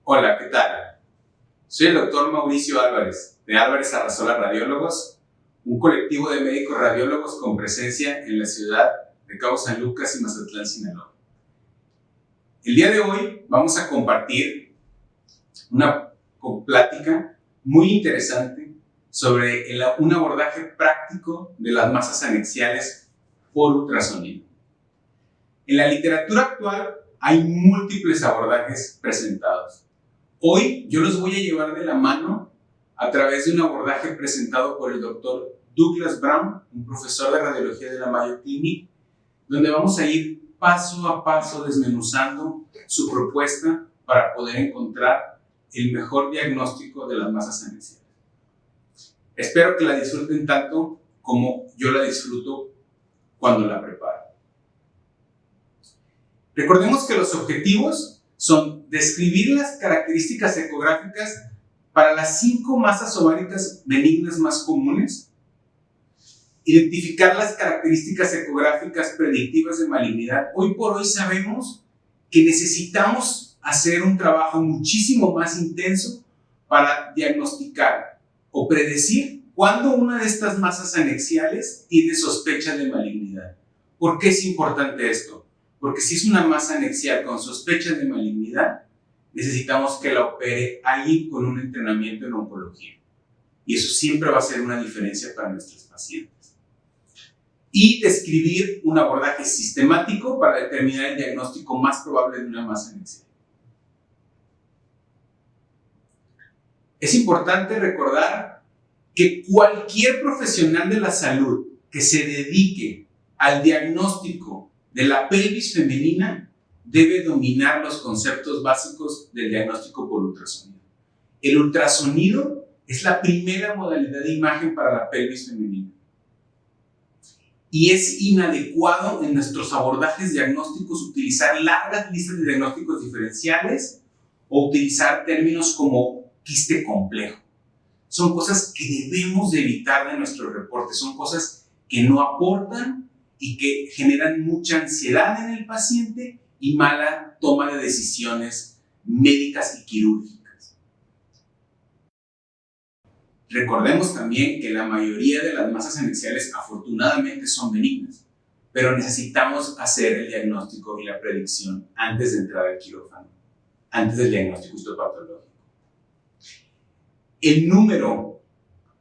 Hola, ¿qué tal? Soy el doctor Mauricio Álvarez, de Álvarez Arrasola Radiólogos, un colectivo de médicos radiólogos con presencia en la ciudad de Cabo San Lucas y Mazatlán, Sinaloa. El día de hoy vamos a compartir una plática muy interesante sobre un abordaje práctico de las masas anexiales por ultrasonido. En la literatura actual hay múltiples abordajes presentados. Hoy yo los voy a llevar de la mano a través de un abordaje presentado por el doctor Douglas Brown, un profesor de radiología de la Mayo Clinic, donde vamos a ir paso a paso desmenuzando su propuesta para poder encontrar el mejor diagnóstico de las masas anexiales. Espero que la disfruten tanto como yo la disfruto cuando la preparo. Recordemos que los objetivos son describir las características ecográficas para las 5 masas ováricas benignas más comunes, identificar las características ecográficas predictivas de malignidad. Hoy por hoy sabemos que necesitamos hacer un trabajo muchísimo más intenso para diagnosticar o predecir cuándo una de estas masas anexiales tiene sospecha de malignidad. ¿Por qué es importante esto? Porque si es una masa anexial con sospecha de malignidad, necesitamos que la opere alguien con un entrenamiento en oncología. Y eso siempre va a ser una diferencia para nuestros pacientes. Y describir un abordaje sistemático para determinar el diagnóstico más probable de una masa anexial. Es importante recordar que cualquier profesional de la salud que se dedique al diagnóstico de la pelvis femenina debe dominar los conceptos básicos del diagnóstico por ultrasonido. El ultrasonido es la primera modalidad de imagen para la pelvis femenina. Y es inadecuado en nuestros abordajes diagnósticos utilizar largas listas de diagnósticos diferenciales o utilizar términos como quiste complejo. Son cosas que debemos de evitar de nuestros reportes, son cosas que no aportan y que generan mucha ansiedad en el paciente y mala toma de decisiones médicas y quirúrgicas. Recordemos también que la mayoría de las masas anexiales afortunadamente son benignas, pero necesitamos hacer el diagnóstico y la predicción antes de entrar al quirófano, antes del diagnóstico histopatológico. El número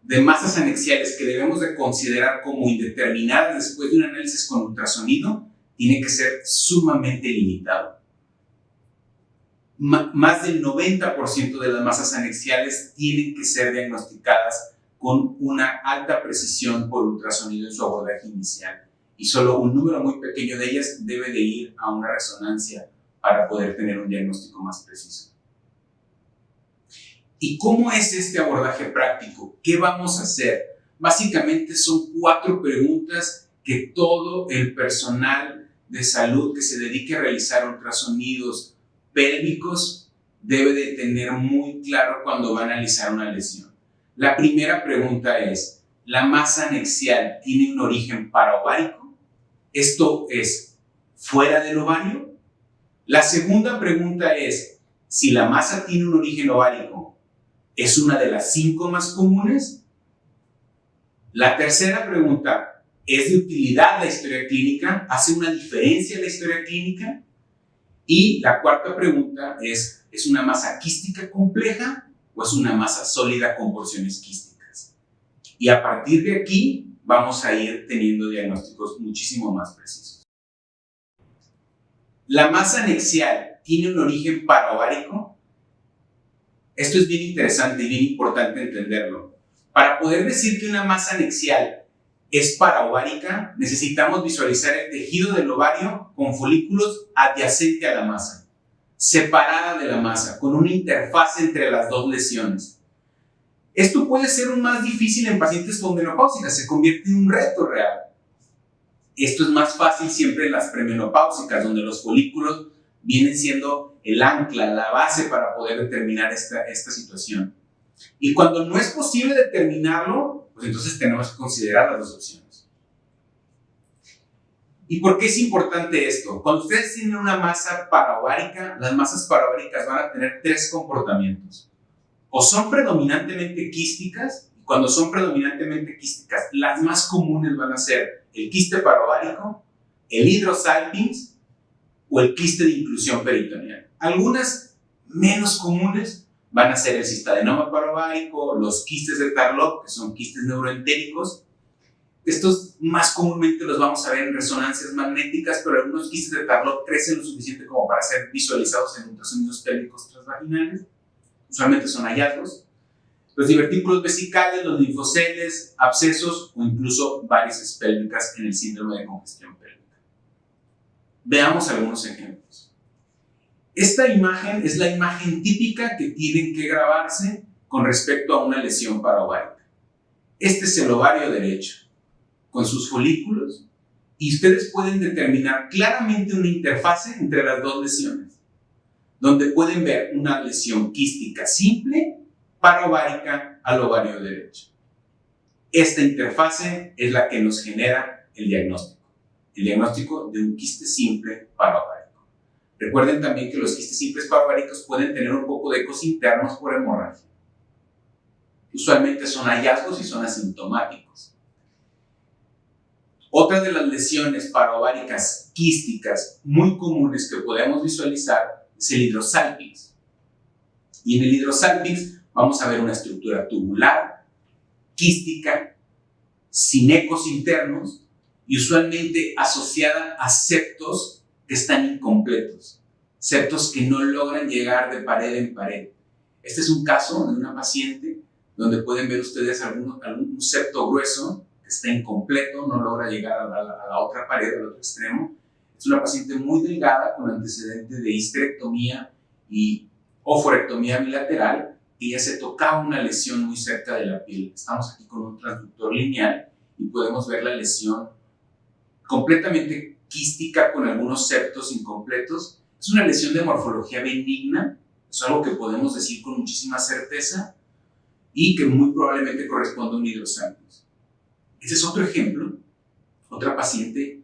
de masas anexiales que debemos de considerar como indeterminadas después de un análisis con ultrasonido tiene que ser sumamente limitado. Más del 90% de las masas anexiales tienen que ser diagnosticadas con una alta precisión por ultrasonido en su abordaje inicial y solo un número muy pequeño de ellas debe de ir a una resonancia para poder tener un diagnóstico más preciso. ¿Y cómo es este abordaje práctico? ¿Qué vamos a hacer? Básicamente son 4 preguntas que todo el personal de salud que se dedique a realizar ultrasonidos pélvicos debe de tener muy claro cuando va a analizar una lesión. La primera pregunta es, ¿la masa anexial tiene un origen paraovárico? ¿Esto es fuera del ovario? La segunda pregunta es, si la masa tiene un origen ovárico, ¿es una de las 5 más comunes? La tercera pregunta, ¿es de utilidad la historia clínica? ¿Hace una diferencia la historia clínica? Y la cuarta pregunta ¿es una masa quística compleja o es una masa sólida con porciones quísticas? Y a partir de aquí vamos a ir teniendo diagnósticos muchísimo más precisos. ¿La masa anexial tiene un origen paraovárico? Esto es bien interesante y bien importante entenderlo. Para poder decir que una masa anexial es paraovárica, necesitamos visualizar el tejido del ovario con folículos adyacente a la masa, separada de la masa, con una interfaz entre las 2 lesiones. Esto puede ser más difícil en pacientes con menopáusicas, se convierte en un reto real. Esto es más fácil siempre en las premenopáusicas, donde los folículos vienen siendo el ancla, la base para poder determinar esta situación. Y cuando no es posible determinarlo, pues entonces tenemos que considerar las 2 opciones. ¿Y por qué es importante esto? Cuando ustedes tienen una masa paraovárica, las masas paraováricas van a tener tres comportamientos. O son predominantemente quísticas, y cuando son predominantemente quísticas, las más comunes van a ser el quiste paraovárico, el hidrosalpinx o el quiste de inclusión peritoneal. Algunas menos comunes van a ser el cistadenoma paraovárico, los quistes de Tarlov, que son quistes neuroentéricos. Estos más comúnmente los vamos a ver en resonancias magnéticas, pero algunos quistes de Tarlov crecen lo suficiente como para ser visualizados en ultrasonidos pélvicos transvaginales. Usualmente son hallazgos. Los divertículos vesicales, los linfoceles, abscesos o incluso varices pélvicas en el síndrome de congestión pélvica. Veamos algunos ejemplos. Esta imagen es la imagen típica que tienen que grabarse con respecto a una lesión paraovárica. Este es el ovario derecho, con sus folículos, y ustedes pueden determinar claramente una interfase entre las dos lesiones, donde pueden ver una lesión quística simple paraovárica al ovario derecho. Esta interfase es la que nos genera el diagnóstico de un quiste simple paraovárico. Recuerden también que los quistes simples paraováricos pueden tener un poco de ecos internos por hemorragia. Usualmente son hallazgos y son asintomáticos. Otra de las lesiones paraováricas quísticas muy comunes que podemos visualizar es el hidrosalpinx. Y en el hidrosalpinx vamos a ver una estructura tubular, quística, sin ecos internos y usualmente asociada a septos que están incompletos, septos que no logran llegar de pared en pared. Este es un caso de una paciente donde pueden ver ustedes algún septo grueso que está incompleto, no logra llegar a la otra pared, al otro extremo. Es una paciente muy delgada con antecedentes de histerectomía y oforectomía bilateral. Ella se tocaba una lesión muy cerca de la piel. Estamos aquí con un transductor lineal y podemos ver la lesión completamente quística con algunos septos incompletos. Es una lesión de morfología benigna, es algo que podemos decir con muchísima certeza y que muy probablemente corresponde a un hidrosalpinx. Este es otro ejemplo, otra paciente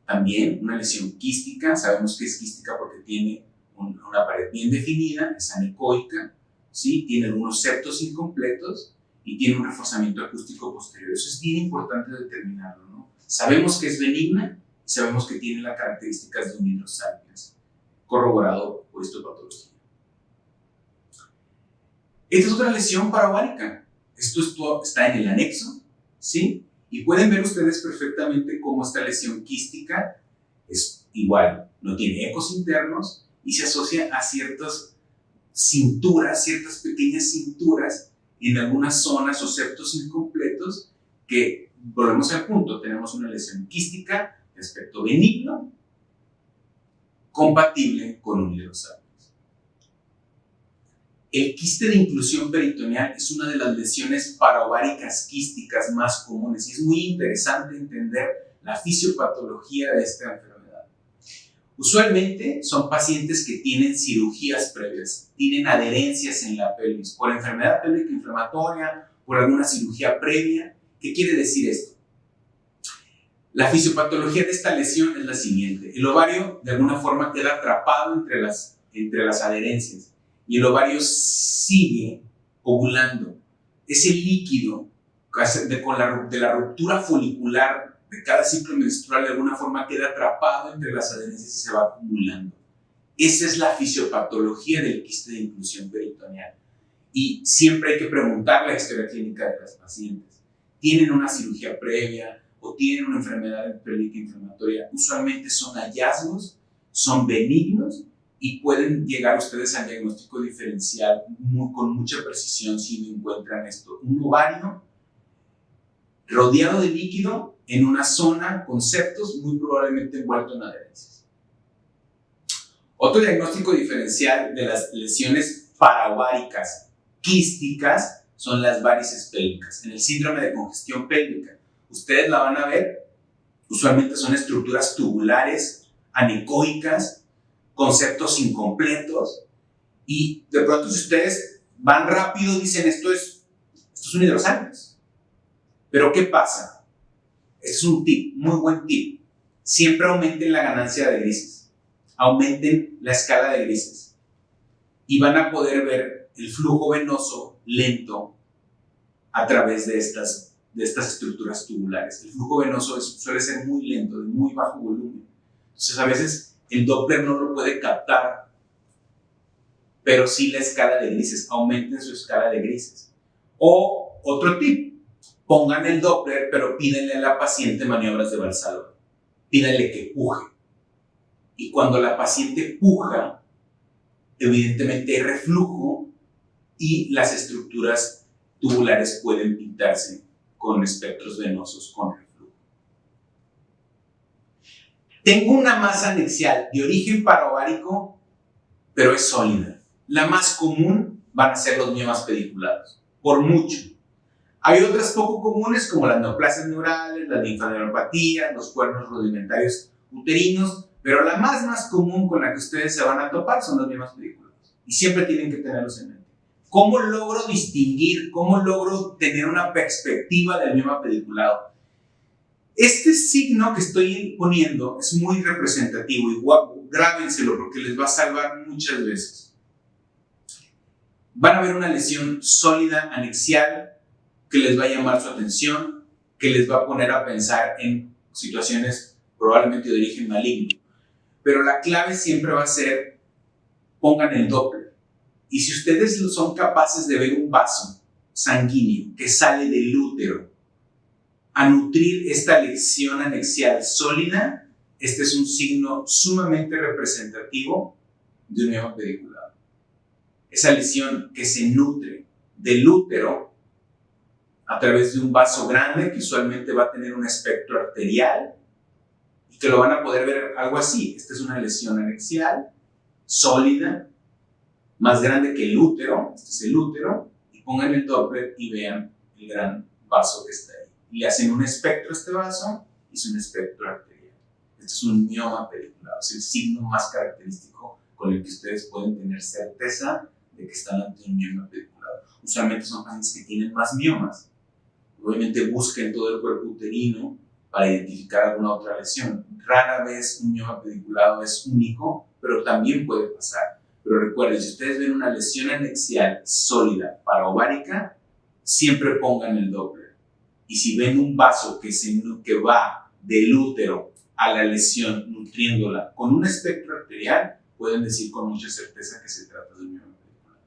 también, una lesión quística. Sabemos que es quística porque tiene una pared bien definida, es anecoica, ¿sí? Tiene algunos septos incompletos y tiene un reforzamiento acústico posterior. Eso es bien importante determinarlo, ¿no? Sabemos que es benigna y sabemos que tiene las características de un hidrosalpinx, corroborado por histopatología. Esta es otra lesión paraovárica. Esto está en el anexo, ¿sí? Y pueden ver ustedes perfectamente cómo esta lesión quística es igual, no tiene ecos internos y se asocia a ciertas cinturas, ciertas pequeñas cinturas en algunas zonas o septos incompletos que, volvemos al punto, tenemos una lesión quística de aspecto benigno, compatible con un hidrosalpinx. El quiste de inclusión peritoneal es una de las lesiones paraováricas quísticas más comunes y es muy interesante entender la fisiopatología de esta enfermedad. Usualmente son pacientes que tienen cirugías previas, tienen adherencias en la pelvis por enfermedad pélvica inflamatoria, por alguna cirugía previa. ¿Qué quiere decir esto? La fisiopatología de esta lesión es la siguiente. El ovario de alguna forma queda atrapado entre las adherencias. Y el ovario sigue ovulando. Ese líquido de la ruptura folicular de cada ciclo menstrual de alguna forma queda atrapado entre las adherencias y se va acumulando. Esa es la fisiopatología del quiste de inclusión peritoneal. Y siempre hay que preguntar la historia clínica de las pacientes. ¿Tienen una cirugía previa o tienen una enfermedad pélvica inflamatoria? Usualmente son hallazgos, son benignos y pueden llegar ustedes al diagnóstico diferencial con mucha precisión si encuentran esto. Un ovario rodeado de líquido en una zona con septos muy probablemente envuelto en adherencias. Otro diagnóstico diferencial de las lesiones paraováricas quísticas son las varices pélvicas. En el síndrome de congestión pélvica, ustedes la van a ver, usualmente son estructuras tubulares, anecoicas, conceptos incompletos, y de pronto si ustedes van rápido dicen esto es un hidrosalpinx. Pero ¿qué pasa? Este es un tip, muy buen tip. siempre aumenten la ganancia de grises, aumenten la escala de grises y van a poder ver el flujo venoso lento a través de estas estructuras tubulares. El flujo venoso suele ser muy lento, de muy bajo volumen. Entonces a veces el Doppler no lo puede captar, pero sí la escala de grises, aumenten su escala de grises. O otro tip, pongan el Doppler, pero pídenle a la paciente maniobras de Valsalva. Pídanle que puje. Y cuando la paciente puja, evidentemente hay reflujo y las estructuras tubulares pueden pintarse con espectros venosos con reflujo. Tengo una masa anexial de origen paraovárico, pero es sólida. La más común van a ser los miomas pediculados, por mucho. Hay otras poco comunes como las neoplasias neurales, las linfaneuropatías, los cuernos rudimentarios uterinos, pero la más común con la que ustedes se van a topar son los miomas pediculados. Y siempre tienen que tenerlos en mente. ¿Cómo logro distinguir, cómo logro tener una perspectiva del mioma pediculado? Este signo que estoy poniendo es muy representativo y grábenselo porque les va a salvar muchas veces. Van a ver una lesión sólida, anexial, que les va a llamar su atención, que les va a poner a pensar en situaciones probablemente de origen maligno. Pero la clave siempre va a ser, pongan el Doppler. Y si ustedes son capaces de ver un vaso sanguíneo que sale del útero a nutrir esta lesión anexial sólida, este es un signo sumamente representativo de un mioma pediculado. Esa lesión que se nutre del útero a través de un vaso grande que usualmente va a tener un espectro arterial y que lo van a poder ver algo así. Esta es una lesión anexial, sólida, más grande que el útero. Este es el útero, y pongan el Doppler y vean el gran vaso que está ahí. Y le hacen un espectro a este vaso y es un espectro arterial. Este es un mioma pediculado, es el signo más característico con el que ustedes pueden tener certeza de que están ante un mioma pediculado. Usualmente son pacientes que tienen más miomas. Obviamente busquen todo el cuerpo uterino para identificar alguna otra lesión. Rara vez un mioma pediculado es único, pero también puede pasar. Pero recuerden, si ustedes ven una lesión anexial sólida paraovárica, siempre pongan el Doppler. Y si ven un vaso que va del útero a la lesión, nutriéndola con un espectro arterial, pueden decir con mucha certeza que se trata de un mioma pediculado.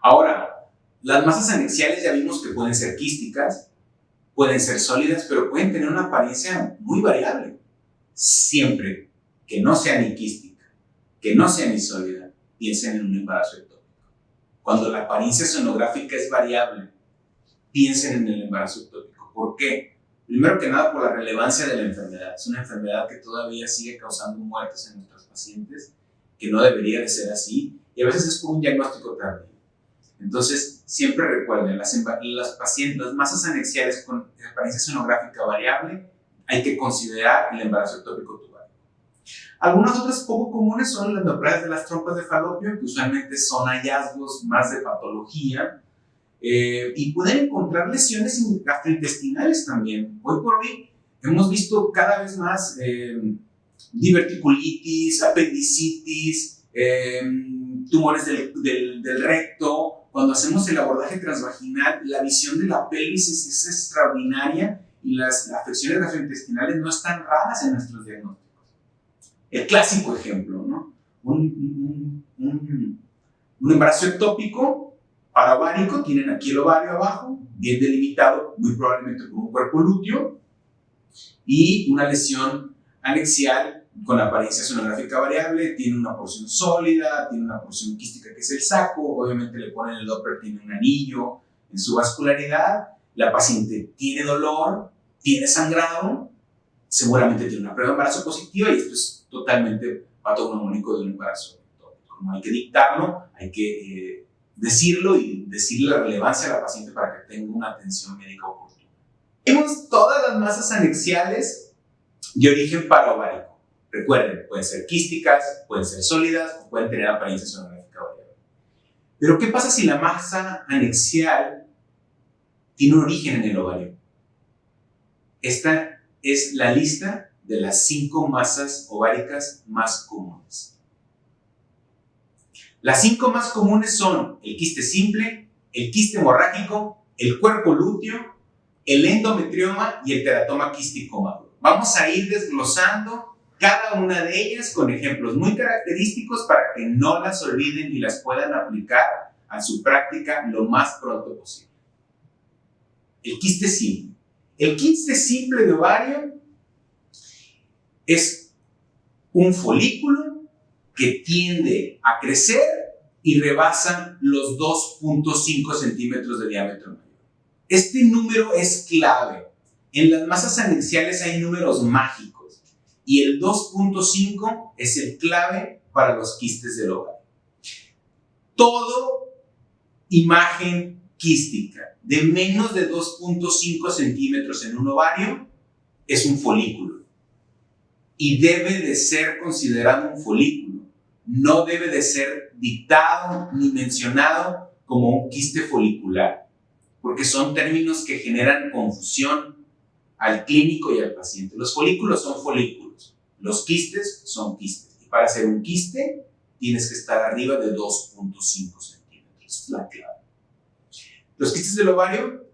Ahora, las masas anexiales ya vimos que pueden ser quísticas, pueden ser sólidas, pero pueden tener una apariencia muy variable. Siempre que no sea ni quística, que no sea ni sólida, piensen en un embarazo ectópico. Cuando la apariencia sonográfica es variable, piensen en el embarazo ectópico. ¿Por qué? Primero que nada por la relevancia de la enfermedad. Es una enfermedad que todavía sigue causando muertes en nuestros pacientes, que no debería de ser así, y a veces es por un diagnóstico tardío. Entonces, siempre recuerden, las masas anexiales con apariencia sonográfica variable, hay que considerar el embarazo ectópico tubario. Algunas otras poco comunes son las neoplasias de las trompas de falopio, que usualmente son hallazgos más de patología, y pueden encontrar lesiones gastrointestinales también. Hoy por hoy hemos visto cada vez más diverticulitis, apendicitis, tumores del recto. Cuando hacemos el abordaje transvaginal, la visión de la pelvis es extraordinaria y las afecciones gastrointestinales no están raras en nuestros diagnósticos. El clásico ejemplo, ¿no? Un embarazo ectópico paraovárico, tienen aquí el ovario abajo, bien delimitado, muy probablemente por un cuerpo lúteo, y una lesión anexial con apariencia sonográfica variable, tiene una porción sólida, tiene una porción quística que es el saco, obviamente le ponen el Doppler, tiene un anillo en su vascularidad, la paciente tiene dolor, tiene sangrado, seguramente tiene una prueba de embarazo positiva y esto es totalmente patognomónico de un embarazo ectópico. No hay que dictarlo, hay que decirlo y decirle la relevancia a la paciente para que tenga una atención médica oportuna. Vemos todas las masas anexiales de origen paraovárico. Recuerden, pueden ser quísticas, pueden ser sólidas o pueden tener apariencia sonográfica variable. Pero ¿qué pasa si la masa anexial tiene un origen en el ovario? Esta es la lista de las 5 masas ováricas más comunes. Las 5 más comunes son el quiste simple, el quiste hemorrágico, el cuerpo lúteo, el endometrioma y el teratoma quístico maduro. Vamos a ir desglosando cada una de ellas con ejemplos muy característicos para que no las olviden y las puedan aplicar a su práctica lo más pronto posible. El quiste simple. El quiste simple de ovario es un folículo que tiende a crecer y rebasa los 2.5 centímetros de diámetro mayor. Este número es clave. En las masas anexiales hay números mágicos y el 2.5 es el clave para los quistes del ovario. Todo imagen quística de menos de 2.5 centímetros en un ovario es un folículo y debe de ser considerado un folículo. No debe de ser dictado ni mencionado como un quiste folicular, porque son términos que generan confusión al clínico y al paciente. Los folículos son folículos, los quistes son quistes. Y para hacer un quiste tienes que estar arriba de 2.5 centímetros. Es la clave. Los quistes del ovario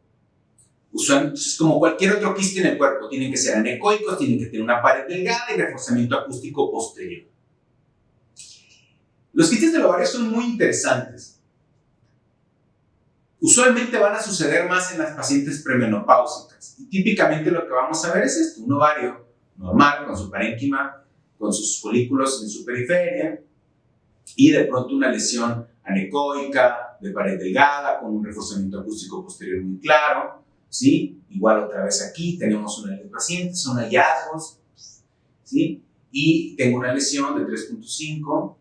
es como cualquier otro quiste en el cuerpo. Tienen que ser anecoicos, tienen que tener una pared delgada y reforzamiento acústico posterior. Los quistes del ovario son muy interesantes. Usualmente van a suceder más en las pacientes premenopáusicas. Y típicamente lo que vamos a ver es esto: un ovario normal, con su parénquima, con sus folículos en su periferia, y de pronto una lesión anecoica, de pared delgada, con un reforzamiento acústico posterior muy claro, ¿sí? Igual otra vez aquí tenemos una de las pacientes, son hallazgos, ¿sí? Y tengo una lesión de 3.5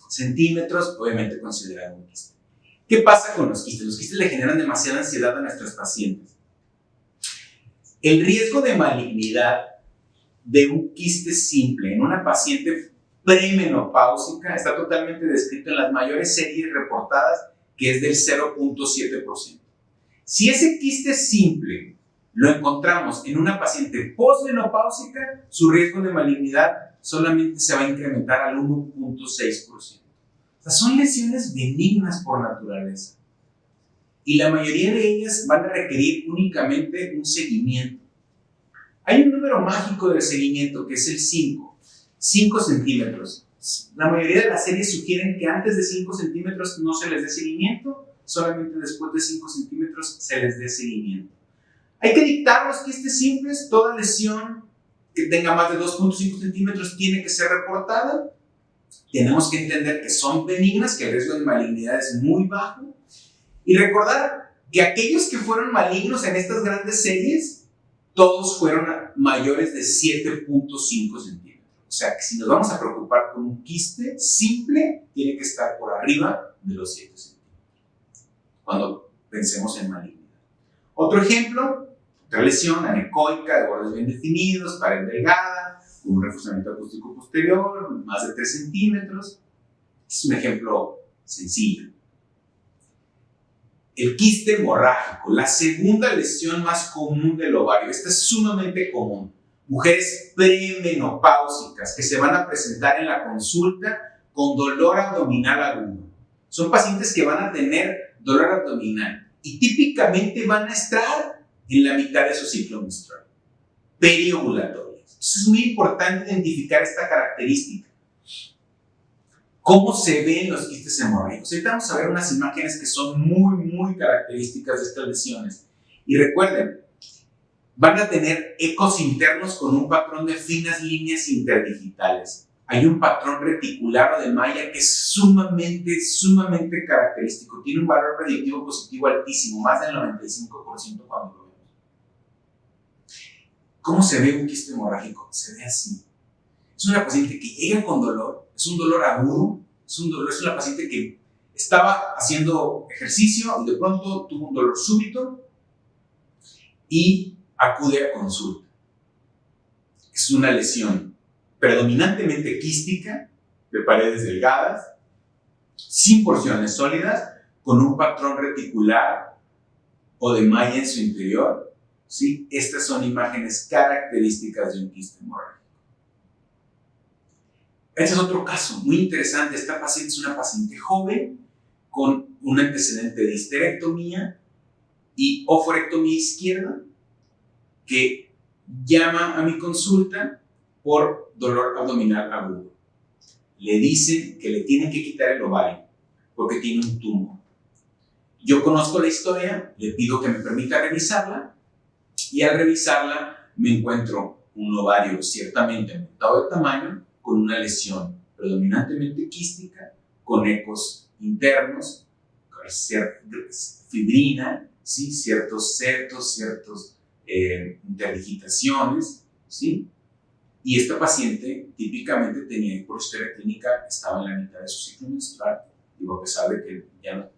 centímetros, obviamente considerado un quiste. ¿Qué pasa con los quistes? Los quistes le generan demasiada ansiedad a nuestros pacientes. El riesgo de malignidad de un quiste simple en una paciente premenopáusica está totalmente descrito en las mayores series reportadas, que es del 0.7%. Si ese quiste simple lo encontramos en una paciente postmenopáusica, su riesgo de malignidad solamente se va a incrementar al 1.6%. O sea, son lesiones benignas por naturaleza. Y la mayoría de ellas van a requerir únicamente un seguimiento. Hay un número mágico del seguimiento que es el 5 centímetros. La mayoría de las series sugieren que antes de 5 centímetros no se les dé seguimiento, solamente después de 5 centímetros se les dé seguimiento. Hay que dictar los quistes simples. Toda lesión que tenga más de 2.5 centímetros tiene que ser reportada. Tenemos que entender que son benignas, que el riesgo de malignidad es muy bajo. Y recordar que aquellos que fueron malignos en estas grandes series, todos fueron mayores de 7.5 centímetros. O sea que si nos vamos a preocupar por un quiste simple, tiene que estar por arriba de los 7 centímetros cuando pensemos en malignidad. Otro ejemplo, otra lesión anecoica de bordes bien definidos, pared delgada, con un reforzamiento acústico posterior, más de 3 centímetros. Es un ejemplo sencillo. El quiste hemorrágico, la segunda lesión más común del ovario. Esta es sumamente común. Mujeres premenopáusicas que se van a presentar en la consulta con dolor abdominal agudo. Son pacientes que van a tener dolor abdominal y típicamente van a estar en la mitad de su ciclo menstrual, periovulatorio. Entonces es muy importante identificar esta característica. ¿Cómo se ven los quistes hemorrágicos? Ahorita vamos a ver unas imágenes que son muy características de estas lesiones. Y recuerden, van a tener ecos internos con un patrón de finas líneas interdigitales. Hay un patrón reticular o de malla que es sumamente característico. Tiene un valor predictivo positivo altísimo, más del 95% cuando lo vemos. ¿Cómo se ve un quiste hemorrágico? Se ve así. Es una paciente que llega con dolor, es un dolor agudo, es una paciente que estaba haciendo ejercicio y de pronto tuvo un dolor súbito y acude a consulta. Es una lesión predominantemente quística, de paredes delgadas, sin porciones sólidas, con un patrón reticular o de malla en su interior, ¿sí? Estas son imágenes características de un quiste hemorrágico. Este es otro caso muy interesante. Esta paciente es una paciente joven con un antecedente de histerectomía y oforectomía izquierda que llama a mi consulta por dolor abdominal agudo. Le dicen que le tienen que quitar el ovario porque tiene un tumor. Yo conozco la historia, le pido que me permita revisarla y al revisarla me encuentro un ovario ciertamente aumentado de tamaño con una lesión predominantemente quística, con ecos internos, con fibrina, ¿sí? ciertos interdigitaciones, ¿sí? Y esta paciente típicamente tenía hipohisteria clínica, estaba en la mitad de su ciclo menstrual, digo, a pesar de que ya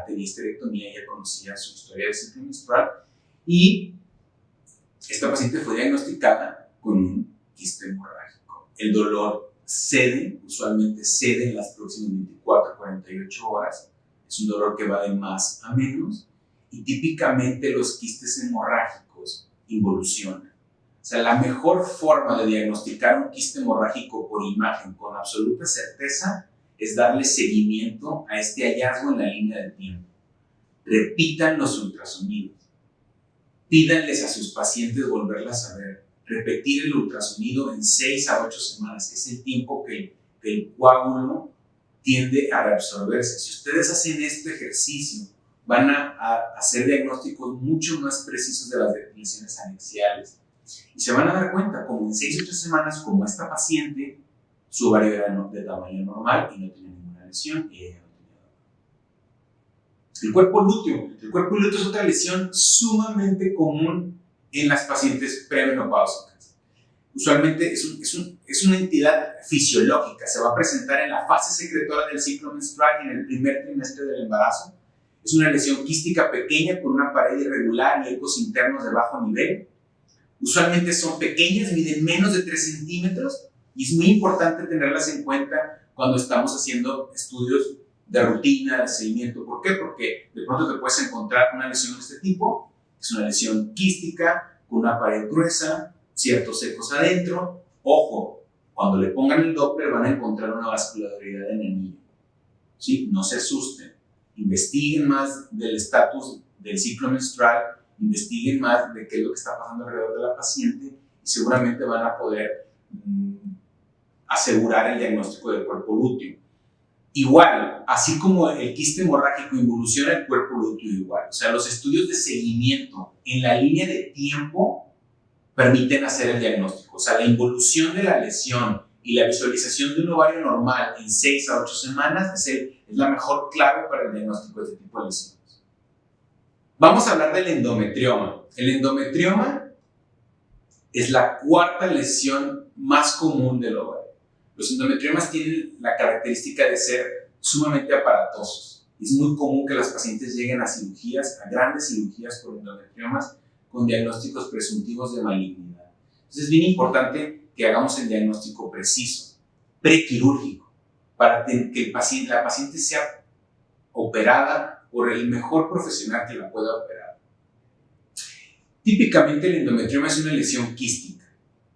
tenía histerectomía, ya conocía su historia de ciclo menstrual, y esta paciente fue diagnosticada con un quiste hemorrágico. El dolor usualmente cede en las próximas 24 a 48 horas, es un dolor que va de más a menos, y típicamente los quistes hemorrágicos involucionan. O sea, la mejor forma de diagnosticar un quiste hemorrágico por imagen con absoluta certeza es darle seguimiento a este hallazgo en la línea del tiempo. Repitan los ultrasonidos. Pídanles a sus pacientes volverlas a ver. Repetir el ultrasonido en 6 a 8 semanas, que es el tiempo que el coágulo tiende a reabsorberse. Si ustedes hacen este ejercicio, van a hacer diagnósticos mucho más precisos de las lesiones anexiales. Y se van a dar cuenta, como en 6 o 8 semanas, como esta paciente, su ovario era de tamaño normal y no tenía ninguna lesión, y ella no tenía dolor. El cuerpo lúteo. El cuerpo lúteo es otra lesión sumamente común en las pacientes premenopáusicas. Usualmente es una entidad fisiológica, se va a presentar en la fase secretora del ciclo menstrual y en el primer trimestre del embarazo. Es una lesión quística pequeña con una pared irregular y ecos internos de bajo nivel. Usualmente son pequeñas, miden menos de 3 centímetros y es muy importante tenerlas en cuenta cuando estamos haciendo estudios de rutina, de seguimiento. ¿Por qué? Porque de pronto te puedes encontrar una lesión de este tipo, es una lesión quística con una pared gruesa, ciertos ecos adentro. Ojo, cuando le pongan el Doppler van a encontrar una vascularidad en el anillo. ¿Sí? No se asusten, investiguen más del estatus del ciclo menstrual, investiguen más de qué es lo que está pasando alrededor de la paciente y seguramente van a poder asegurar el diagnóstico del cuerpo lúteo. Igual, así como el quiste hemorrágico involuciona, el cuerpo lúteo igual. O sea, los estudios de seguimiento en la línea de tiempo permiten hacer el diagnóstico. O sea, la involución de la lesión y la visualización de un ovario normal en 6 a 8 semanas es la mejor clave para el diagnóstico de este tipo de lesiones. Vamos a hablar del endometrioma. El endometrioma es la cuarta lesión más común del ovario. Los endometriomas tienen la característica de ser sumamente aparatosos. Es muy común que las pacientes lleguen a cirugías, a grandes cirugías por endometriomas con diagnósticos presuntivos de malignidad. Entonces es bien importante que hagamos el diagnóstico preciso, prequirúrgico, para que la paciente sea operada por el mejor profesional que la pueda operar. Típicamente el endometrioma es una lesión quística,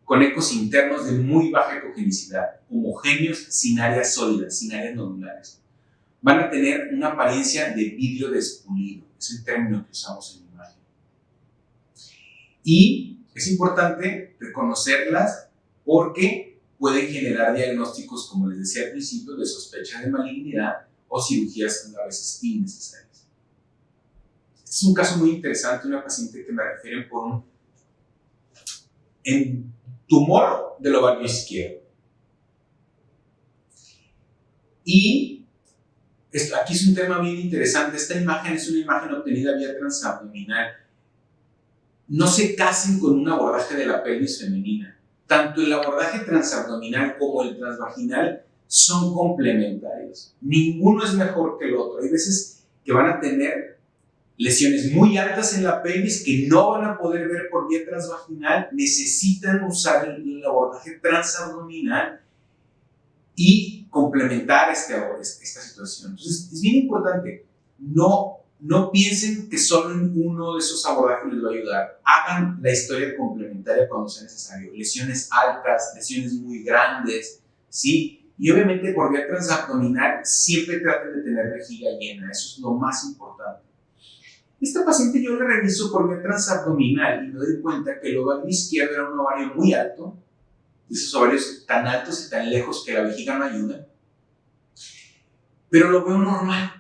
con ecos internos de muy baja ecogenicidad, homogéneos, sin áreas sólidas, sin áreas nodulares. Van a tener una apariencia de vidrio despulido, es el término que usamos en la imagen. Y es importante reconocerlas porque pueden generar diagnósticos, como les decía al principio, de sospecha de malignidad o cirugías a veces innecesarias. Este es un caso muy interesante, una paciente que me refieren por un tumor del ovario izquierdo. Y aquí es un tema bien interesante. Esta imagen es una imagen obtenida vía transabdominal. No se casen con un abordaje de la pelvis femenina. Tanto el abordaje transabdominal como el transvaginal son complementarios. Ninguno es mejor que el otro. Hay veces que van a tener lesiones muy altas en la pelvis que no van a poder ver por vía transvaginal, necesitan usar el abordaje transabdominal y complementar esta situación. Entonces, es bien importante, no no piensen que solo en uno de esos abordajes les va a ayudar. Hagan la historia complementaria cuando sea necesario. Lesiones altas, lesiones muy grandes, ¿sí? Y obviamente por vía transabdominal siempre traten de tener vejiga llena. Eso es lo más importante. Esta paciente yo le reviso por vía transabdominal y me doy cuenta que el ovario izquierdo era un ovario muy alto, esos ovarios tan altos y tan lejos que la vejiga no ayuda, pero lo veo normal.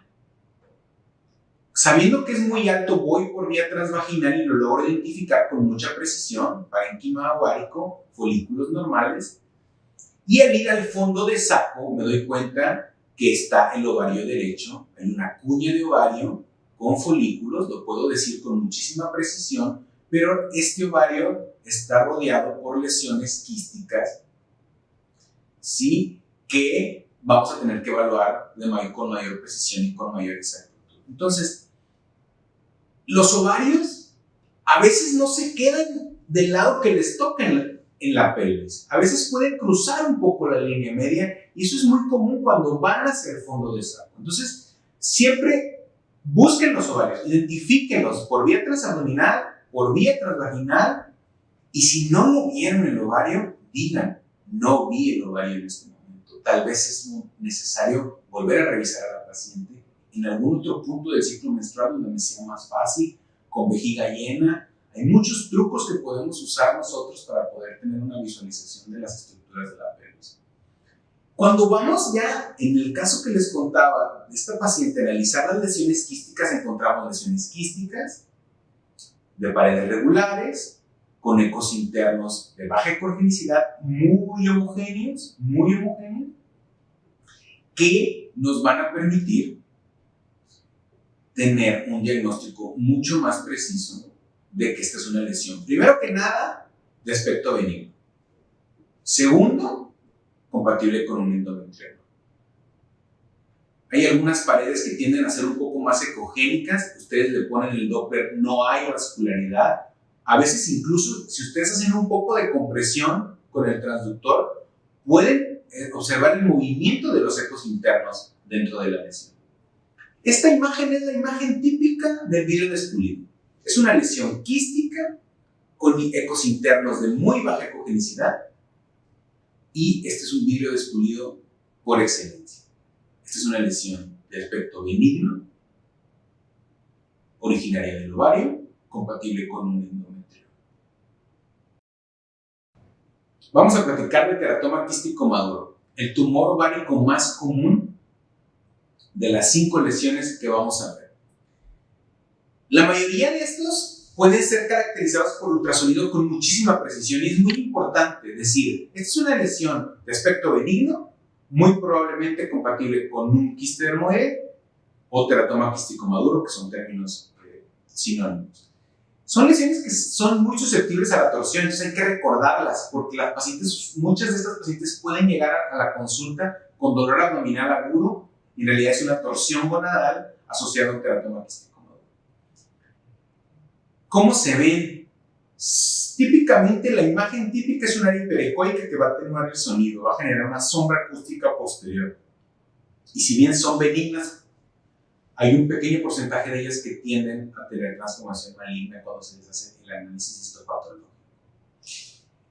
Sabiendo que es muy alto, voy por vía transvaginal y lo logro identificar con mucha precisión, parénquima ovárico, folículos normales, y al ir al fondo de saco me doy cuenta que está el ovario derecho, hay una cuña de ovario con folículos, lo puedo decir con muchísima precisión, pero este ovario está rodeado por lesiones quísticas, ¿sí? Que vamos a tener que evaluar con mayor precisión y con mayor exactitud. Entonces, los ovarios a veces no se quedan del lado que les toca en la pelvis. A veces pueden cruzar un poco la línea media y eso es muy común cuando van hacia el fondo de saco. Entonces, siempre busquen los ovarios, identifíquenlos por vía transabdominal, por vía transvaginal, y si no lo vieron el ovario, digan, no vi el ovario en este momento. Tal vez es necesario volver a revisar a la paciente en algún otro punto del ciclo menstrual donde me sea más fácil, con vejiga llena. Hay muchos trucos que podemos usar nosotros para poder tener una visualización de las estructuras de la pelvis. Cuando vamos ya, en el caso que les contaba de esta paciente, a analizar las lesiones quísticas, encontramos lesiones quísticas de paredes regulares, con ecos internos de baja ecogenicidad, muy homogéneos, que nos van a permitir tener un diagnóstico mucho más preciso de que esta es una lesión. Primero que nada, de aspecto benigno. Segundo, compatible con un endometrioma. Hay algunas paredes que tienden a ser un poco más ecogénicas. Ustedes le ponen el Doppler, no hay vascularidad. A veces incluso, si ustedes hacen un poco de compresión con el transductor, pueden observar el movimiento de los ecos internos dentro de la lesión. Esta imagen es la imagen típica del vidrio despulido. Es una lesión quística con ecos internos de muy baja ecogenicidad y este es un vidrio despulido por excelencia. Esta es una lesión de aspecto benigno, originaria del ovario, compatible con un endometrio. Vamos a platicar de teratoma quístico maduro, el tumor ovárico más común de las 5 lesiones que vamos a ver. La mayoría de estos pueden ser caracterizados por ultrasonido con muchísima precisión y es muy importante decir, esta es una lesión de aspecto benigno, muy probablemente compatible con un quiste dermoide o teratoma quístico maduro, que son términos sinónimos. Son lesiones que son muy susceptibles a la torsión, entonces hay que recordarlas porque las pacientes, muchas de estas pacientes pueden llegar a la consulta con dolor abdominal agudo y en realidad es una torsión gonadal asociada a un teratoma quístico maduro. ¿Cómo se ven? Típicamente la imagen típica es un área hiperecoica que va a atenuar el sonido, va a generar una sombra acústica posterior. Y si bien son benignas, hay un pequeño porcentaje de ellas que tienden a tener transformación maligna cuando se les hace el análisis histopatológico.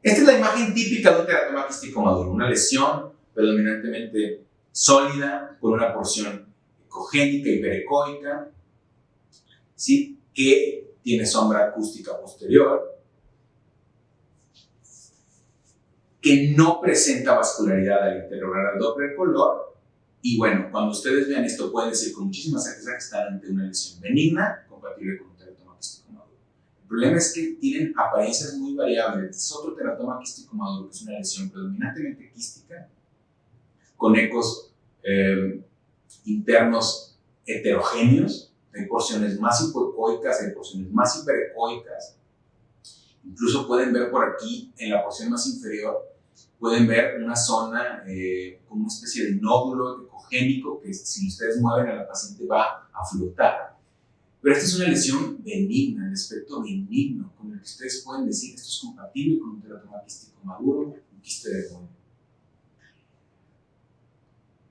Esta es la imagen típica de un teratoma quístico maduro, una lesión predominantemente sólida, con una porción ecogénica, hiperecoica, ¿sí? Que tiene sombra acústica posterior, que no presenta vascularidad al interrogar al Doppler color. Y bueno, cuando ustedes vean esto, pueden decir con muchísima certeza que están ante una lesión benigna, compatible con un teratoma quístico maduro. El problema es que tienen apariencias muy variables. Este es otro teratoma quístico maduro, que es una lesión predominantemente quística, con ecos internos heterogéneos. Hay porciones más hipoecoicas, hay porciones más hiperecoicas. Incluso pueden ver por aquí, en la porción más inferior, pueden ver una zona como una especie de nódulo ecogénico que si ustedes mueven a la paciente va a flotar. Pero esta es una lesión benigna, de aspecto benigno, con el que ustedes pueden decir esto es compatible con un teratoma quístico maduro, un quiste dermoide.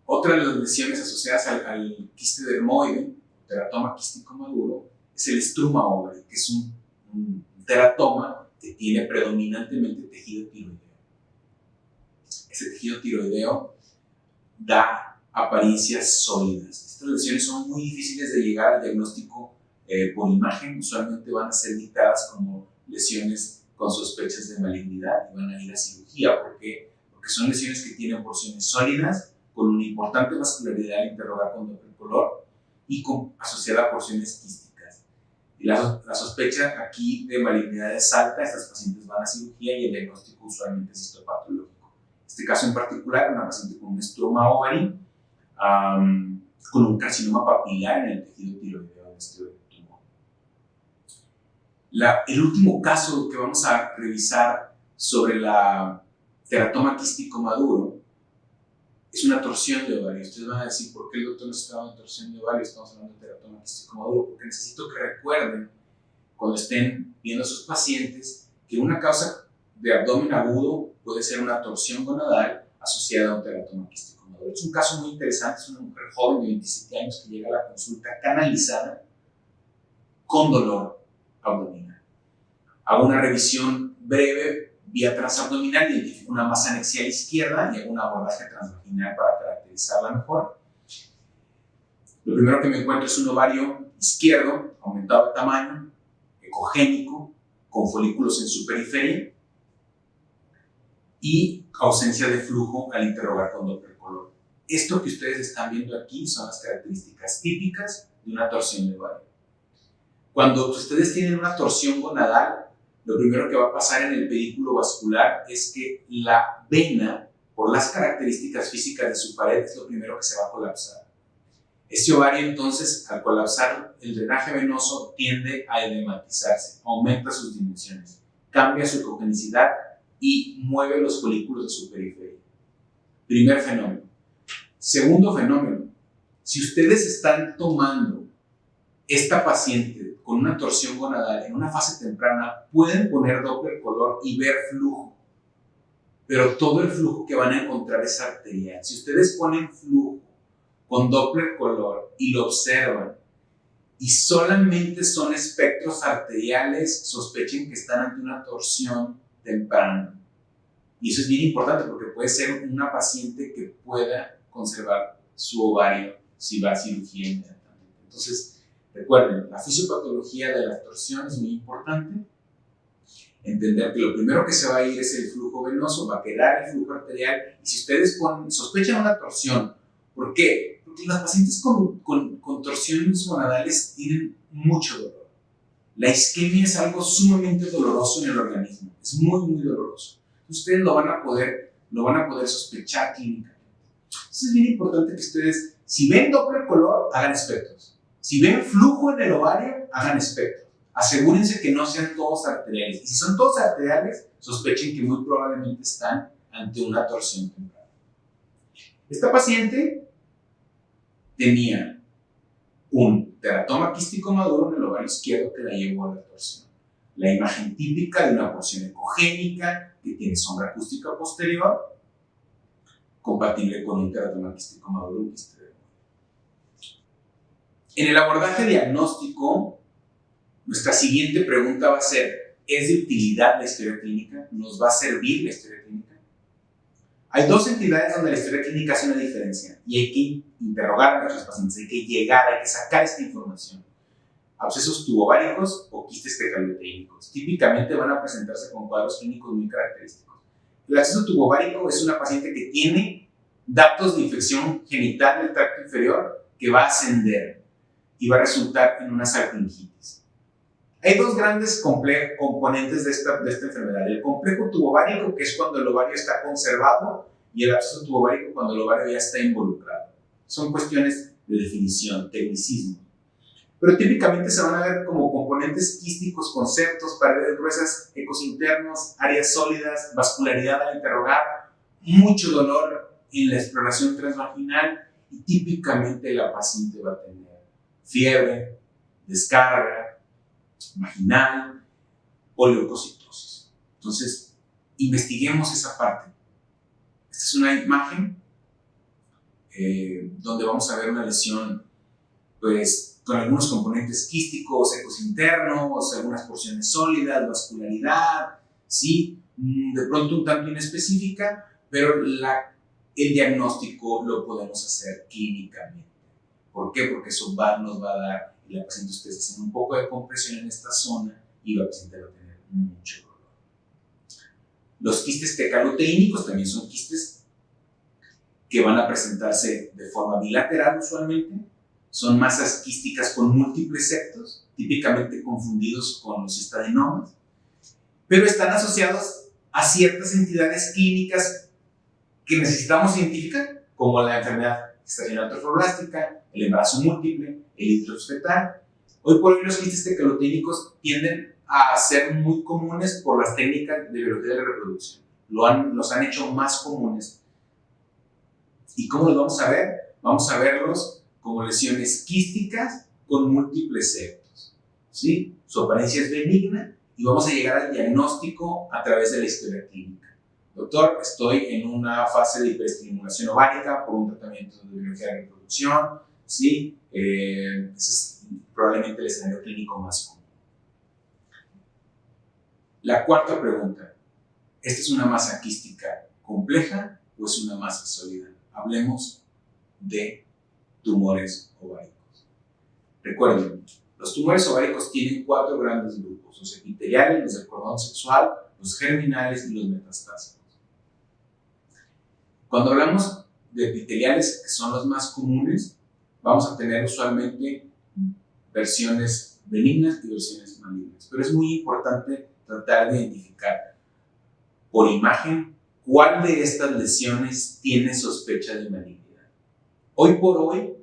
Otra de las lesiones asociadas al quiste dermoide, teratoma quístico maduro es el struma ovary, que es un teratoma que tiene predominantemente tejido tiroideo. Ese tejido tiroideo da apariencias sólidas. Estas lesiones son muy difíciles de llegar al diagnóstico por imagen. Usualmente van a ser dictadas como lesiones con sospechas de malignidad y van a ir a cirugía. ¿Por qué? Porque son lesiones que tienen porciones sólidas, con una importante vascularidad al interrogar con doppler color y asociada a porciones quísticas. Y la sospecha aquí de malignidad es alta. Estas pacientes van a cirugía y el diagnóstico usualmente es histopatológico. Este caso en particular, una paciente con un struma ovary, con un carcinoma papilar en el tejido tiroideo de este tumor. El último caso que vamos a revisar sobre la teratoma quístico maduro es una torsión de ovario. Ustedes van a decir, ¿por qué el doctor nos está hablando de torsión de ovario? Estamos hablando de teratoma quístico maduro, porque necesito que recuerden, cuando estén viendo a sus pacientes, que una causa de abdomen agudo puede ser una torsión gonadal asociada a un teratoma quístico maduro. Es un caso muy interesante, es una mujer joven de 27 años que llega a la consulta canalizada con dolor abdominal. Hago una revisión breve vía transabdominal, identifico una masa anexial izquierda y hago una abordaje transvaginal para caracterizarla mejor. Lo primero que me encuentro es un ovario izquierdo, aumentado de tamaño, ecogénico, con folículos en su periferia y ausencia de flujo al interrogar con doppler color. Esto que ustedes están viendo aquí son las características típicas de una torsión de ovario. Cuando ustedes tienen una torsión gonadal, lo primero que va a pasar en el pedículo vascular es que la vena, por las características físicas de su pared, es lo primero que se va a colapsar. Este ovario, entonces, al colapsar, el drenaje venoso tiende a edematizarse, aumenta sus dimensiones, cambia su ecogenicidad y mueve los folículos de su periferia. Primer fenómeno. Segundo fenómeno. Si ustedes están tomando esta paciente con una torsión gonadal en una fase temprana, pueden poner doppler color y ver flujo, pero todo el flujo que van a encontrar es arterial. Si ustedes ponen flujo con doppler color y lo observan y solamente son espectros arteriales, sospechen que están ante una torsión temprana. Y eso es bien importante porque puede ser una paciente que pueda conservar su ovario si va a cirugía inmediatamente. Entonces, recuerden, la fisiopatología de la torsión es muy importante. Entender que lo primero que se va a ir es el flujo venoso, va a quedar el flujo arterial. Y si ustedes sospechan una torsión, ¿por qué? Porque las pacientes con torsiones gonadales tienen mucho dolor. La isquemia es algo sumamente doloroso en el organismo, es muy, muy doloroso. Ustedes lo van a poder sospechar clínicamente. Entonces es bien importante que ustedes, si ven doppler color, hagan espectros. Si ven flujo en el ovario, hagan espectros. Asegúrense que no sean todos arteriales. Y si son todos arteriales, sospechen que muy probablemente están ante una torsión temprana. Esta paciente tenía un teratoma quístico maduro en el ovario izquierdo que la llevó a la torsión. La imagen típica de una porción ecogénica que tiene sombra acústica posterior, compatible con un teratoma quístico maduro. En el abordaje diagnóstico, nuestra siguiente pregunta va a ser: ¿es de utilidad la historia clínica? ¿Nos va a servir la historia clínica? Hay dos entidades donde la historia clínica hace una diferencia y hay que interrogar a nuestros pacientes, hay que sacar esta información. Abscesos tubováricos o quistes tecaloteínicos. Típicamente van a presentarse con cuadros clínicos muy característicos. El absceso tubovárico es una paciente que tiene datos de infección genital del tracto inferior que va a ascender y va a resultar en una salpingitis. Hay dos grandes componentes de esta enfermedad: el complejo tubovárico, que es cuando el ovario está conservado, y el absceso tubovárico cuando el ovario ya está involucrado. Son cuestiones de definición, tecnicismo. Pero típicamente se van a ver como componentes quísticos, conceptos, paredes gruesas, ecos internos, áreas sólidas, vascularidad al interrogar, mucho dolor en la exploración transvaginal y típicamente la paciente va a tener fiebre, descarga vaginal o leucocitosis. Entonces, investiguemos esa parte. Esta es una imagen donde vamos a ver una lesión pues con algunos componentes quísticos, ecos internos, algunas porciones sólidas, vascularidad, ¿sí? De pronto un tanto inespecífica, pero el diagnóstico lo podemos hacer clínicamente. ¿Por qué? Porque eso nos va a dar, y la paciente, ustedes hacen un poco de compresión en esta zona y la paciente va a tener mucho dolor. Los quistes tecaloteínicos también son quistes que van a presentarse de forma bilateral usualmente. Son masas quísticas con múltiples septos, típicamente confundidos con los estadenomas, pero están asociados a ciertas entidades clínicas que necesitamos identificar, como la enfermedad gestacional trofoblástica, el embarazo múltiple, el ictus fetal. Hoy por hoy los quistes tecaloteínicos tienden a ser muy comunes por las técnicas de biología de la reproducción. Los han hecho más comunes. ¿Y cómo los vamos a ver? Vamos a verlos como lesiones quísticas con múltiples septos, ¿sí? Su apariencia es benigna y vamos a llegar al diagnóstico a través de la historia clínica. Doctor, estoy en una fase de hiperestimulación ovárica por un tratamiento de biología de reproducción, ¿sí? Ese es probablemente el escenario clínico más común. La cuarta pregunta, ¿esta es una masa quística compleja o es una masa sólida? Hablemos de tumores ováricos. Recuerden, los tumores ováricos tienen 4 grandes grupos: los epiteliales, los del cordón sexual, los germinales y los metastásicos. Cuando hablamos de epiteliales, que son los más comunes, vamos a tener usualmente versiones benignas y versiones malignas. Pero es muy importante tratar de identificar por imagen cuál de estas lesiones tiene sospecha de malignidad. Hoy por hoy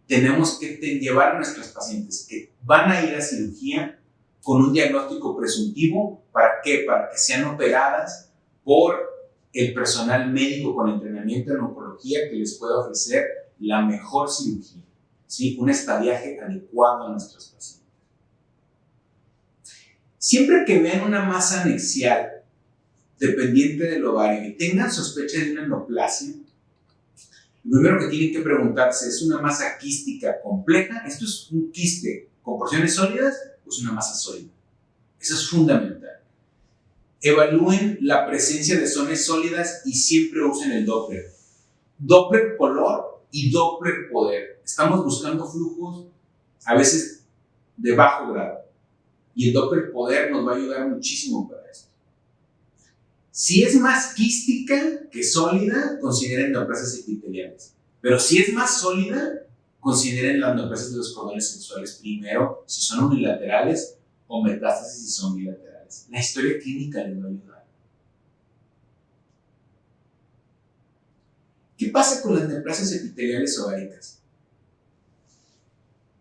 tenemos que llevar a nuestros pacientes que van a ir a cirugía con un diagnóstico presuntivo. ¿Para qué? Para que sean operadas por el personal médico con entrenamiento en oncología que les pueda ofrecer la mejor cirugía, ¿sí? Un estadiaje adecuado a nuestros pacientes. Siempre que vean una masa anexial dependiente del ovario y tengan sospecha de una neoplasia, lo primero que tienen que preguntarse, ¿es una masa quística compleja? ¿Esto es un quiste con porciones sólidas o es una masa sólida? Eso es fundamental. Evalúen la presencia de zonas sólidas y siempre usen el Doppler. Doppler color y Doppler poder. Estamos buscando flujos a veces de bajo grado y el Doppler poder nos va a ayudar muchísimo para esto. Si es más quística que sólida, consideren neoplasias epiteliales. Pero si es más sólida, consideren las neoplasias de los cordones sexuales primero, si son unilaterales, o metástasis si son bilaterales. La historia clínica les va a ayudar. ¿Qué pasa con las neoplasias epiteliales ováricas?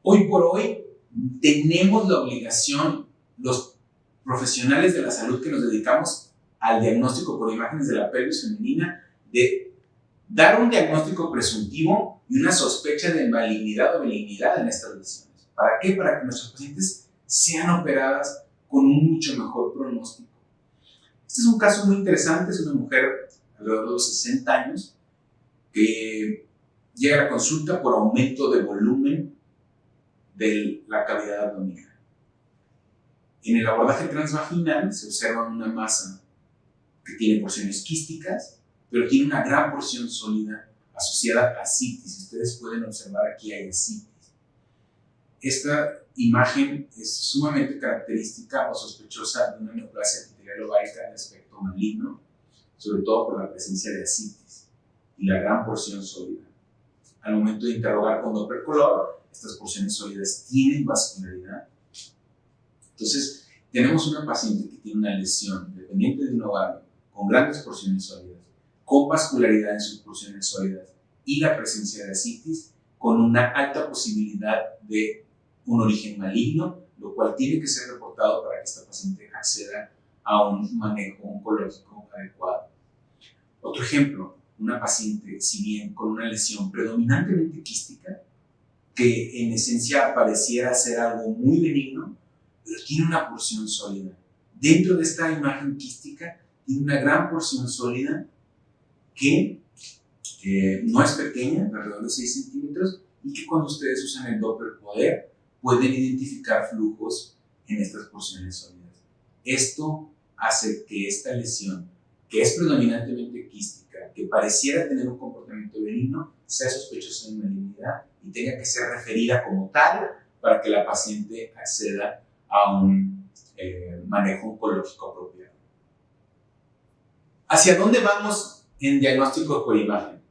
Hoy por hoy tenemos la obligación, los profesionales de la salud que nos dedicamos al diagnóstico por imágenes de la pelvis femenina, de dar un diagnóstico presuntivo y una sospecha de malignidad o benignidad en estas lesiones. ¿Para qué? Para que nuestros pacientes sean operadas con un mucho mejor pronóstico. Este es un caso muy interesante, es una mujer alrededor de los 60 años que llega a la consulta por aumento de volumen de la cavidad abdominal. En el abordaje transvaginal se observa una masa que tiene porciones quísticas, pero tiene una gran porción sólida asociada a ascitis. Ustedes pueden observar aquí hay ascitis. Esta imagen es sumamente característica o sospechosa de una neoplasia epitelial ovárica de aspecto maligno, sobre todo por la presencia de ascitis y la gran porción sólida. Al momento de interrogar con Doppler color, estas porciones sólidas tienen vascularidad. Entonces, tenemos una paciente que tiene una lesión dependiente de un ovario con grandes porciones sólidas, con vascularidad en sus porciones sólidas y la presencia de ascitis, con una alta posibilidad de un origen maligno, lo cual tiene que ser reportado para que esta paciente acceda a un manejo oncológico adecuado. Otro ejemplo, una paciente, si bien con una lesión predominantemente quística, que en esencia pareciera ser algo muy benigno, pero tiene una porción sólida. Dentro de esta imagen quística, tiene una gran porción sólida que no es pequeña, alrededor de 6 centímetros, y que cuando ustedes usan el Doppler poder pueden identificar flujos en estas porciones sólidas. Esto hace que esta lesión, que es predominantemente quística, que pareciera tener un comportamiento benigno, sea sospechosa de malignidad y tenga que ser referida como tal para que la paciente acceda a un manejo oncológico apropiado. ¿Hacia dónde vamos en diagnóstico por imagen?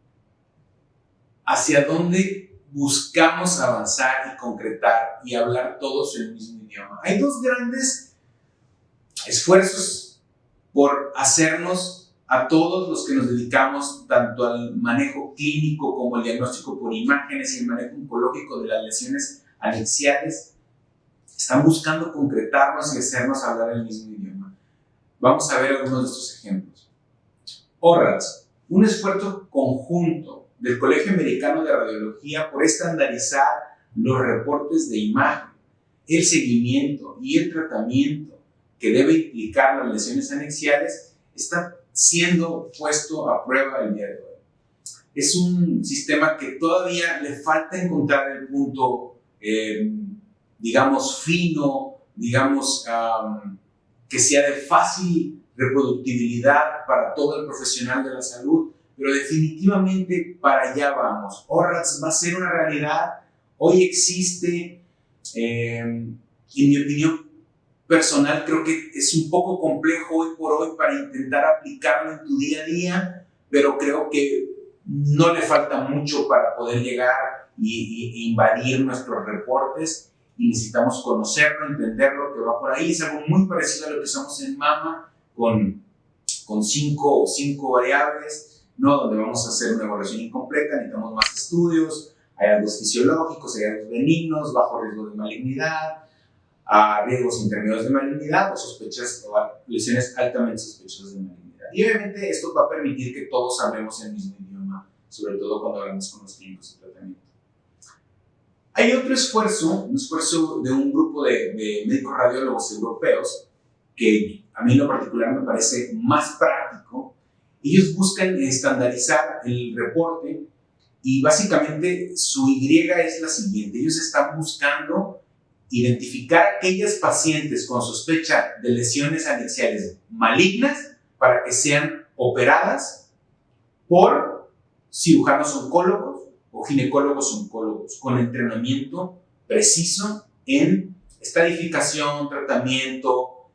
¿Hacia dónde buscamos avanzar y concretar y hablar todos el mismo idioma? Hay dos grandes esfuerzos por hacernos a todos los que nos dedicamos tanto al manejo clínico como el diagnóstico por imágenes y el manejo oncológico de las lesiones anexiales. Están buscando concretarnos y hacernos hablar el mismo idioma. Vamos a ver algunos de estos ejemplos. ORRADS, un esfuerzo conjunto del Colegio Americano de Radiología por estandarizar los reportes de imagen, el seguimiento y el tratamiento que debe implicar las lesiones anexiales, está siendo puesto a prueba el día de hoy. Es un sistema que todavía le falta encontrar el punto, digamos, fino, digamos, que sea de fácil reproductibilidad para todo el profesional de la salud, pero definitivamente para allá vamos. ORRADS va a ser una realidad. Hoy existe, en mi opinión personal, creo que es un poco complejo hoy por hoy para intentar aplicarlo en tu día a día, pero creo que no le falta mucho para poder llegar y invadir nuestros reportes, y necesitamos conocerlo, entenderlo, que va por ahí. Es algo muy parecido a lo que usamos en mama, con cinco variables, ¿no? Donde vamos a hacer una evaluación incompleta, necesitamos más estudios, hay hallazgos fisiológicos, hay hallazgos benignos, bajo riesgo de malignidad, a riesgos intermedios de malignidad o sospechas o lesiones altamente sospechosas de malignidad. Y obviamente esto va a permitir que todos hablemos el mismo idioma, sobre todo cuando hablamos con los clínicos de tratamiento. Hay otro esfuerzo, un esfuerzo de un grupo de médicos radiólogos europeos, que a mí en lo particular me parece más práctico. Ellos buscan estandarizar el reporte y básicamente su Y es la siguiente. Ellos están buscando identificar aquellas pacientes con sospecha de lesiones anexiales malignas para que sean operadas por cirujanos oncólogos o ginecólogos oncólogos con entrenamiento preciso en estadificación, tratamiento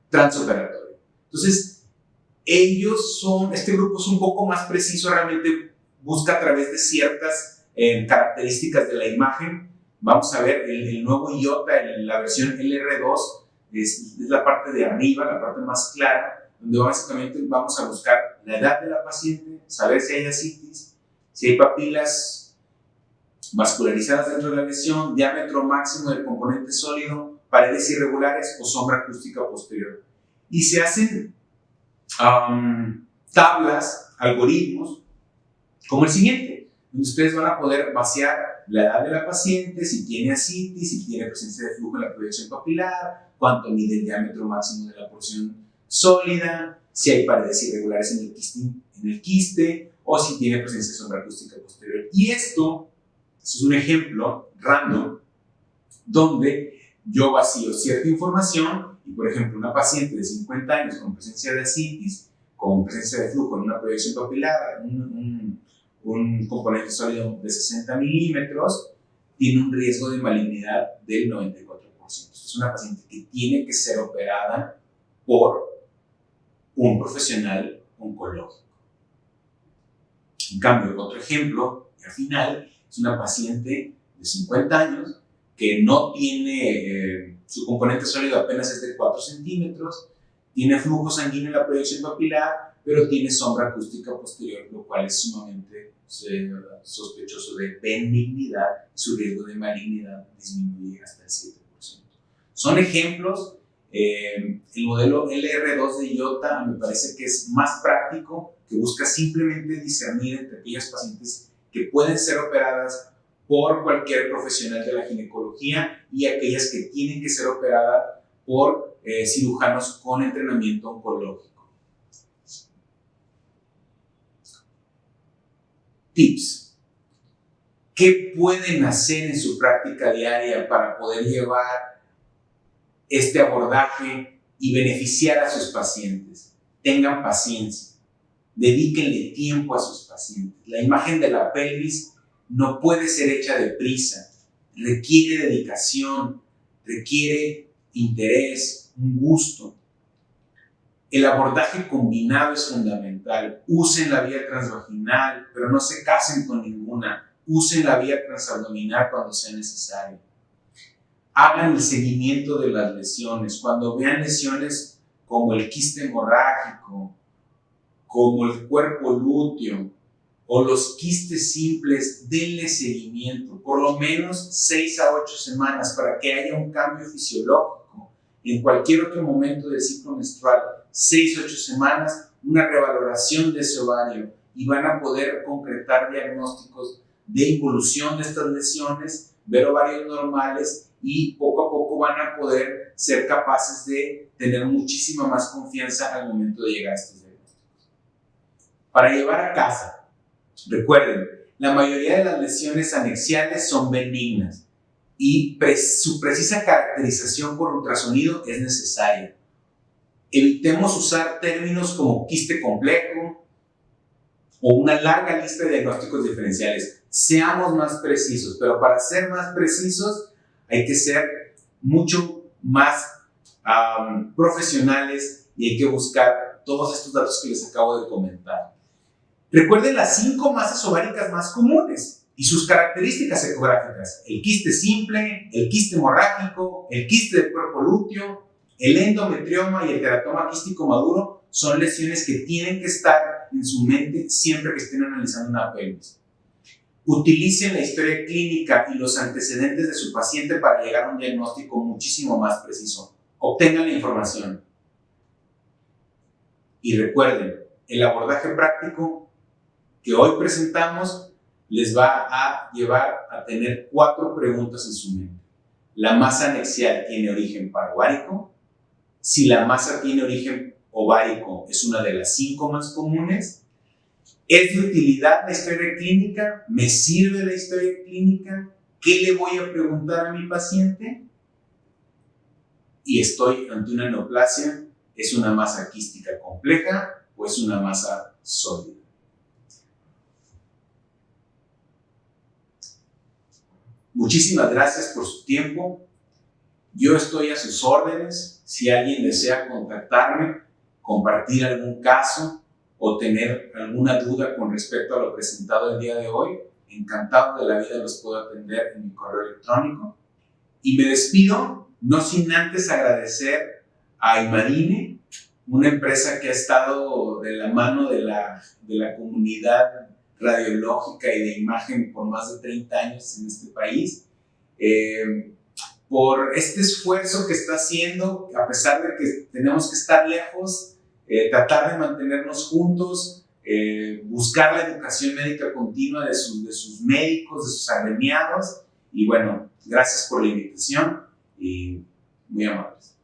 transoperatorio. Entonces, este grupo es un poco más preciso, realmente busca a través de ciertas características de la imagen. Vamos a ver el nuevo IOTA, la versión LR2, es la parte de arriba, la parte más clara, donde básicamente vamos a buscar la edad de la paciente, saber si hay ascitis, si hay papilas vascularizadas dentro de la lesión, diámetro máximo del componente sólido, paredes irregulares o sombra acústica posterior. Y se hacen tablas, algoritmos, como el siguiente, donde ustedes van a poder vaciar la edad de la paciente, si tiene ascitis, si tiene presencia de flujo en la proyección papilar, cuánto mide el diámetro máximo de la porción sólida, si hay paredes irregulares en el quiste o si tiene presencia de sombra acústica posterior. Y esto es un ejemplo random donde yo vacío cierta información y, por ejemplo, una paciente de 50 años con presencia de ascitis, con presencia de flujo en una proyección papilar, un componente sólido de 60 milímetros, tiene un riesgo de malignidad del 94%. Es una paciente que tiene que ser operada por un profesional oncológico. En cambio, otro ejemplo, y al final, es una paciente de 50 años que no tiene, su componente sólido apenas es de 4 centímetros, tiene flujo sanguíneo en la proyección papilar, pero tiene sombra acústica posterior, lo cual es sumamente sospechoso de benignidad, y su riesgo de malignidad disminuye hasta el 7%. Son ejemplos. El modelo LR2 de IOTA me parece que es más práctico, que busca simplemente discernir entre aquellas pacientes que pueden ser operadas por cualquier profesional de la ginecología y aquellas que tienen que ser operadas por cirujanos con entrenamiento oncológico. Tips. ¿Qué pueden hacer en su práctica diaria para poder llevar este abordaje y beneficiar a sus pacientes? Tengan paciencia, dedíquenle tiempo a sus pacientes. La imagen de la pelvis no puede ser hecha deprisa, requiere dedicación, requiere interés, un gusto. El abordaje combinado es fundamental. Usen la vía transvaginal, pero no se casen con ninguna. Usen la vía transabdominal cuando sea necesario. Hagan el seguimiento de las lesiones. Cuando vean lesiones como el quiste hemorrágico, como el cuerpo lúteo o los quistes simples, denle seguimiento, por lo menos 6 a 8 semanas para que haya un cambio fisiológico. En cualquier otro momento del ciclo menstrual, 6 a 8 semanas, una revaloración de ese ovario y van a poder concretar diagnósticos de evolución de estas lesiones, ver ovarios normales y poco a poco van a poder ser capaces de tener muchísima más confianza al momento de llegar a estos diagnósticos. Para llevar a casa, recuerden, la mayoría de las lesiones anexiales son benignas y su precisa caracterización por ultrasonido es necesaria. Evitemos usar términos como quiste complejo o una larga lista de diagnósticos diferenciales. Seamos más precisos, pero para ser más precisos hay que ser mucho más profesionales y hay que buscar todos estos datos que les acabo de comentar. Recuerden las 5 masas ováricas más comunes y sus características ecográficas: el quiste simple, el quiste hemorrágico, el quiste del cuerpo lúteo, el endometrioma y el teratoma quístico maduro. Son lesiones que tienen que estar en su mente siempre que estén analizando una pelvis. Utilicen la historia clínica y los antecedentes de su paciente para llegar a un diagnóstico muchísimo más preciso. Obtengan la información. Y recuerden, el abordaje práctico que hoy presentamos les va a llevar a tener 4 preguntas en su mente. ¿La masa anexial tiene origen parovárico? Si la masa tiene origen ovárico, es una de las 5 más comunes. ¿Es de utilidad la historia clínica? ¿Me sirve la historia clínica? ¿Qué le voy a preguntar a mi paciente? Y estoy ante una neoplasia. ¿Es una masa quística compleja o es una masa sólida? Muchísimas gracias por su tiempo. Yo estoy a sus órdenes. Si alguien desea contactarme, compartir algún caso o tener alguna duda con respecto a lo presentado el día de hoy, encantado de la vida los puedo atender en mi correo electrónico. Y me despido, no sin antes agradecer a Imarine, una empresa que ha estado de la mano de la comunidad radiológica y de imagen por más de 30 años en este país, por este esfuerzo que está haciendo, a pesar de que tenemos que estar lejos, tratar de mantenernos juntos, buscar la educación médica continua de sus médicos, de sus agremiados. Y bueno, gracias por la invitación y muy amables.